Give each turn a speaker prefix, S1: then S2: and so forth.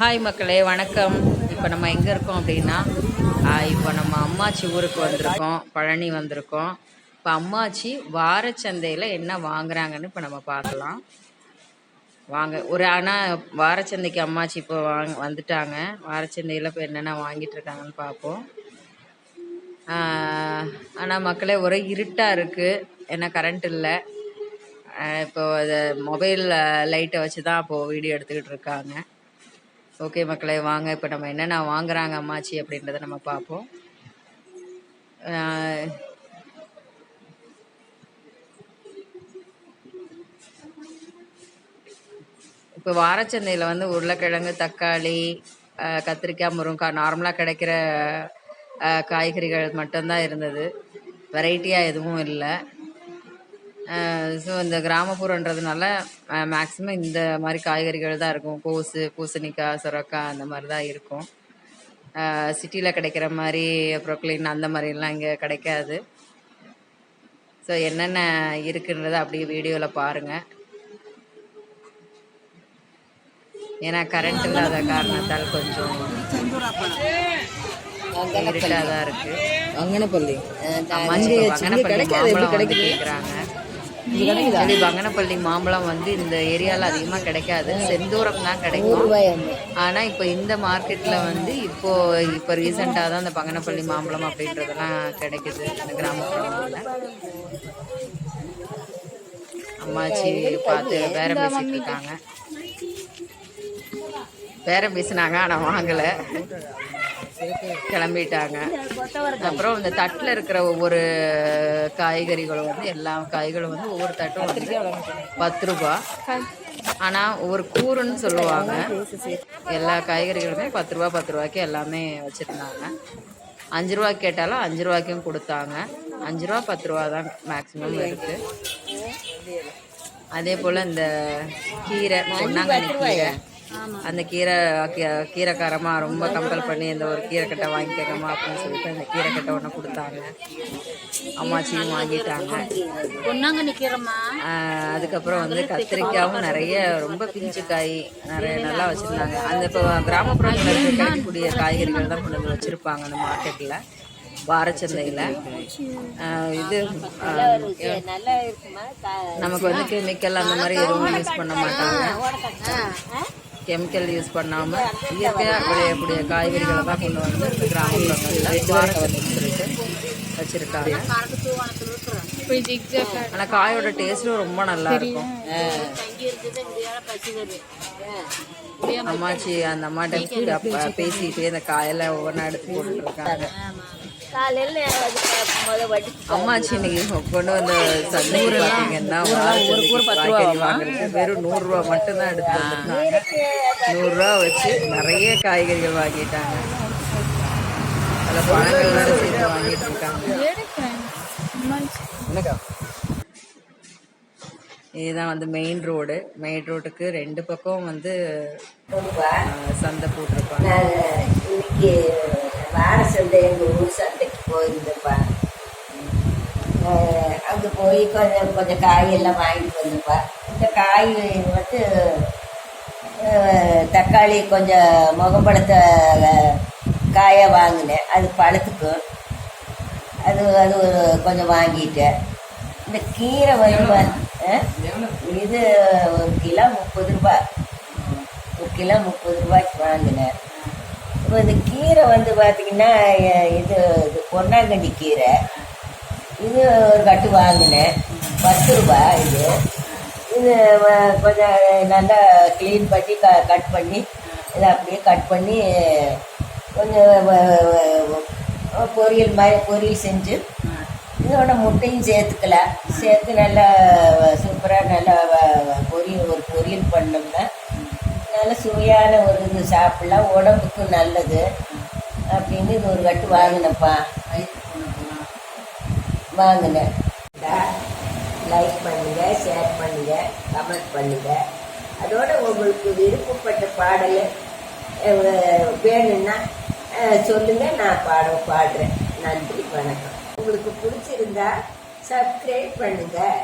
S1: Hi மக்களே, வணக்கம். இப்போ நம்ம எங்கே இருக்கோம் அப்படின்னா, இப்போ நம்ம அம்மாச்சி ஊருக்கு வந்திருக்கோம், பழனி வந்திருக்கோம். இப்போ அம்மாச்சி வாரச்சந்தையில் என்ன வாங்குறாங்கன்னு இப்போ நம்ம பார்க்கலாம் வாங்க. ஆனால் வாரச்சந்தைக்கு அம்மாச்சி இப்போ வந்துட்டாங்க. வாரச்சந்தையில் இப்போ என்னென்ன வாங்கிட்டு இருக்காங்கன்னு பார்ப்போம். ஆனால் மக்களே ஒரே இருட்டாக இருக்குது, ஏன்னா கரண்ட் இல்லை. இப்போ அதை மொபைல் லைட்டை வச்சு தான் இப்போது வீடியோ எடுத்துக்கிட்டு இருக்காங்க. ஓகே மக்களே, வாங்க இப்போ நம்ம என்னென்ன வாங்குறாங்க அம்மாச்சி அப்படின்றத நம்ம பார்ப்போம். இப்போ வாரச்சந்தையில் வந்து உருளைக்கிழங்கு, தக்காளி, கத்திரிக்காய், முருங்கைக்காய் நார்மலாக கிடைக்கிற காய்கறிகள் மட்டும்தான் இருந்தது. வெரைட்டியாக எதுவும் இல்லை. ஸோ இந்த கிராமப்புறன்றதுனால மேக்ஸிமம் இந்த மாதிரி காய்கறிகள் தான் இருக்கும். கோஸு, பூசணிக்காய், சுரக்காய் அந்த மாதிரி தான் இருக்கும். சிட்டியில் கிடைக்கிற மாதிரி ப்ரோக்லின் அந்த மாதிரிலாம் இங்கே கிடைக்காது. ஸோ என்னென்ன இருக்குன்றதை அப்படியே வீடியோவில் பாருங்கள். ஏன்னா கரண்ட் இல்லாத காரணத்தால் கொஞ்சம் இருட்டாக தான் இருக்குது.
S2: பங்கனப்பள்ளி
S1: கேட்குறாங்க. பங்கனப்பள்ளி மாம்பழம் வந்து இந்த ஏரியாவில் அதிகமாக கிடைக்காது, செந்தூரம் தான் கிடைக்கும். ஆனால் இப்போ இந்த மார்க்கெட்டில் வந்து இப்போ ரீசெண்டாக தான் இந்த பங்கனப்பள்ளி மாம்பழம் அப்படின்றதெல்லாம் கிடைக்குது இந்த கிராமப்புறங்களில். அம்மாச்சி பார்த்து பேரம் பேசிட்டு இருக்காங்க. பேரம் பேசினாங்க, ஆனால் வாங்கலை, கிளம்பிட்டாங்க. அப்புறம் இந்த தட்டில் இருக்கிற ஒவ்வொரு காய்கறிகளும் வந்து எல்லா காய்களும் வந்து ஒவ்வொரு தட்டும் வந்து 10 ரூபா. ஆனால் ஒவ்வொரு கூறுன்னு சொல்லுவாங்க. எல்லா காய்கறிகளுமே 10 ரூபா 10 ரூபாய்க்கு எல்லாமே வச்சுருந்தாங்க. 5 ரூபாய்க்கு கேட்டாலும் 5 ரூபாய்க்கும் கொடுத்தாங்க. 5 ரூபா 10 ரூபா தான் மேக்ஸிமம் இருக்குது. அதே போல் இந்த கீரை, பொன்னாங்கண்ணி கீரை, அந்த கீரைக்காரமாக ரொம்ப கம்பல் பண்ணி இந்த ஒரு கீரைக்கட்டை வாங்கிக்கோங்கம்மா அப்படின்னு சொல்லிட்டு அந்த கீரைக்கட்டை ஒன்று கொடுத்தாங்க. அம்மாச்சியும் வாங்கிட்டாங்க. அதுக்கப்புறம் வந்து கத்திரிக்காயும் நிறைய ரொம்ப பிஞ்சு காய் நிறைய நல்லா வச்சுருந்தாங்க. அந்த இப்போ கிராமப்புறங்களில் கிடைக்கக்கூடிய காய்கறிகள் தான் கொண்டு வந்து வச்சுருப்பாங்க அந்த மார்க்கெட்டில், வாரச்சந்தையில். இது நமக்கு வந்து கெமிக்கல் அந்த மாதிரி எதுவும் யூஸ் பண்ண மாட்டாங்க. கெமிக்கல் யூஸ் பண்ணாமல் இயற்கையாக விளையக்கூடிய காய்கறிகளை தான் கொண்டு வந்து இந்த கிராமப்புறங்களில் வாரச்சந்தைன்னு சொல்லிட்டு வச்சுருக்காங்க. ஆனால் காயோட டேஸ்ட்டும் ரொம்ப நல்லா இருக்கும். அம்மாச்சி அந்த அம்மாட்ட பேசிட்டு இந்த காயெல்லாம் ஒவ்வொன்றா எடுத்து போட்டுருக்காங்க. அம்மாச்சி இன்னைக்கு கொண்டு வந்த சந்தைக்கு பார்த்தீங்கன்னா காய்கறி வாங்குறது வெறும் 100 ரூபா மட்டும்தான் எடுத்து வந்துருக்காங்க. 100 ரூபா வச்சு நிறைய காய்கறிகள் வாங்கிட்டாங்க. அதில் பழங்கள்லாம் சேர்த்து வாங்கிட்டு இருக்காங்க. இதுதான் வந்து மெயின் ரோடு. மெயின் ரோட்டுக்கு 2 பக்கம் வந்து சந்தை போட்டிருப்பாங்க.
S3: இன்னைக்கு வார சந்தை எங்கள் ஊர் சந்தைக்கு போயிருந்தப்பா. அங்கே போய் கொஞ்சம் காயெல்லாம் வாங்கிட்டு வந்தப்பா. இந்த காய் வந்து தக்காளி கொஞ்சம் முகம்பழத்த காயாக வாங்கினேன். அது பழத்துக்கும் அது கொஞ்சம் வாங்கிட்டேன். இந்த கீரை வந்து இது 1 கிலோ 30 ரூபா. 1 கிலோ 30 ரூபாய்க்கு வாங்கினேன். இப்போ இந்த கீரை வந்து பார்த்திங்கன்னா இது பொன்னாங்கண்ணி கீரை. இது ஒரு கட்டு வாங்கினேன், 10 ரூபா. இது கொஞ்சம் நல்லா க்ளீன் பண்ணி கட் பண்ணி இதை அப்படியே கட் பண்ணி கொஞ்சம் பொரியல் செஞ்சு இதோட முட்டையும் சேர்த்துக்கலாம். சேர்த்து நல்லா சூப்பராக நல்லா பொரியல் பண்ணோம்னா நல்ல சுவையான ஒரு இது சாப்பிட்லாம், உடம்புக்கும் நல்லது அப்படின்னு இது ஒரு கட்டு வாங்கினேன்ப்பா. வாங்கினேன். லைக் பண்ணுங்கள், ஷேர் பண்ணுங்கள், கமெண்ட் பண்ணுங்கள். அதோட உங்களுக்கு விருப்பப்பட்ட பாடல் வேணும்னா சொல்லுங்கள், நான் பாடுறேன். நன்றி, வணக்கம். உங்களுக்கு பிடிச்சிருந்தா சப்ஸ்கிரைப் பண்ணுங்கள்.